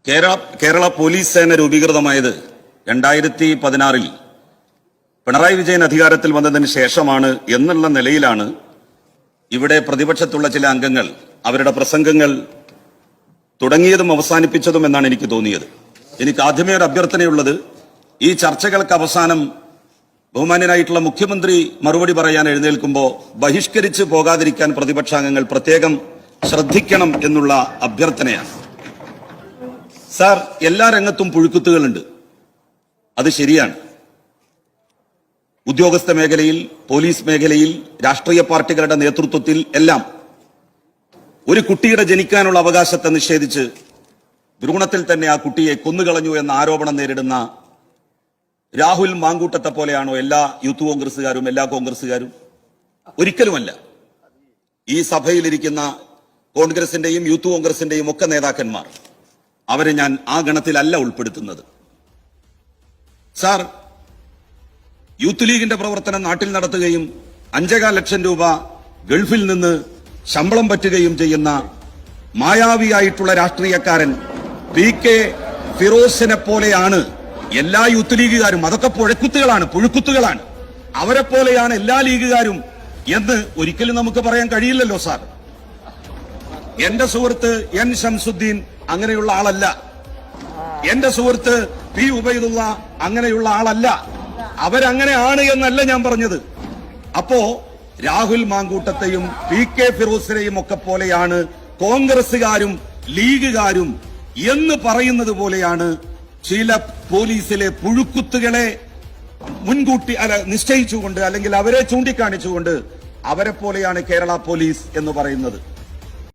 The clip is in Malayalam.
കേരള പോലീസ് സേന രൂപീകൃതമായത് 2016 പിണറായി വിജയൻ അധികാരത്തിൽ വന്നതിന് ശേഷമാണ് എന്നുള്ള നിലയിലാണ് ഇവിടെ പ്രതിപക്ഷത്തുള്ള ചില അംഗങ്ങൾ അവരുടെ പ്രസംഗങ്ങൾ തുടങ്ങിയതും അവസാനിപ്പിച്ചതും എന്നാണ് എനിക്ക് തോന്നിയത്. എനിക്ക് ആദ്യമേ ഒരു അഭ്യർത്ഥനയുള്ളത്, ഈ ചർച്ചകൾക്ക് അവസാനം ബഹുമാന്യനായിട്ടുള്ള മുഖ്യമന്ത്രി മറുപടി പറയാൻ എഴുന്നേൽക്കുമ്പോൾ ബഹിഷ്കരിച്ച് പോകാതിരിക്കാൻ പ്രതിപക്ഷാംഗങ്ങൾ പ്രത്യേകം ശ്രദ്ധിക്കണം എന്നുള്ള അഭ്യർത്ഥനയാണ്. സാർ, എല്ലാ രംഗത്തും പുഴുക്കുത്തുകളുണ്ട്, അത് ശരിയാണ്. ഉദ്യോഗസ്ഥ മേഖലയിൽ, പോലീസ് മേഖലയിൽ, രാഷ്ട്രീയ പാർട്ടികളുടെ നേതൃത്വത്തിൽ എല്ലാം ഒരു കുട്ടിയുടെ ജനിക്കാനുള്ള അവകാശത്തെ നിഷേധിച്ച് ഭ്രൂണത്തിൽ തന്നെ ആ കുട്ടിയെ കൊന്നുകളഞ്ഞു എന്ന ആരോപണം നേരിടുന്ന രാഹുൽ മാങ്കൂട്ടത്തെ പോലെയാണോ എല്ലാ യൂത്ത് കോൺഗ്രസുകാരും, എല്ലാ കോൺഗ്രസുകാരും? ഒരിക്കലുമല്ല. ഈ സഭയിലിരിക്കുന്ന കോൺഗ്രസിന്റെയും യൂത്ത് കോൺഗ്രസിന്റെയും ഒക്കെ നേതാക്കന്മാർ, അവരെ ഞാൻ ആ ഗണത്തിലല്ല ഉൾപ്പെടുത്തുന്നത്. സാർ, യൂത്ത് ലീഗിന്റെ പ്രവർത്തനം നാട്ടിൽ നടത്തുകയും 5.25 ലക്ഷം രൂപ ഗൾഫിൽ നിന്ന് ശമ്പളം പറ്റുകയും ചെയ്യുന്ന മായാവിയായിട്ടുള്ള രാഷ്ട്രീയക്കാരൻ PK ഫിറോസിനെ പോലെയാണ് എല്ലാ യൂത്ത് ലീഗുകാരും. അതൊക്കെ പുഴുക്കുത്തുകളാണ്. അവരെ പോലെയാണ് എല്ലാ ലീഗുകാരും എന്ന് ഒരിക്കലും നമുക്ക് പറയാൻ കഴിയില്ലല്ലോ സാർ. എന്റെ സുഹൃത്ത് N ശംസുദ്ദീൻ അങ്ങനെയുള്ള ആളല്ല. എന്റെ സുഹൃത്ത് P ഉബൈദുള്ള അങ്ങനെയുള്ള ആളല്ല. അവരങ്ങനെയാണ് എന്നല്ല ഞാൻ പറഞ്ഞത്. അപ്പോ രാഹുൽ മാങ്കൂട്ടത്തെയും PK ഫിറോസിനെയും ഒക്കെ പോലെയാണ് കോൺഗ്രസുകാരും ലീഗുകാരും എന്ന് പറയുന്നത് പോലെയാണ് ചില പോലീസിലെ പുഴുക്കുത്തുകളെ മുൻകൂട്ടി നിശ്ചയിച്ചുകൊണ്ട് അല്ലെങ്കിൽ അവരെ ചൂണ്ടിക്കാണിച്ചുകൊണ്ട് അവരെ പോലെയാണ് കേരള പോലീസ് എന്ന് പറയുന്നത്.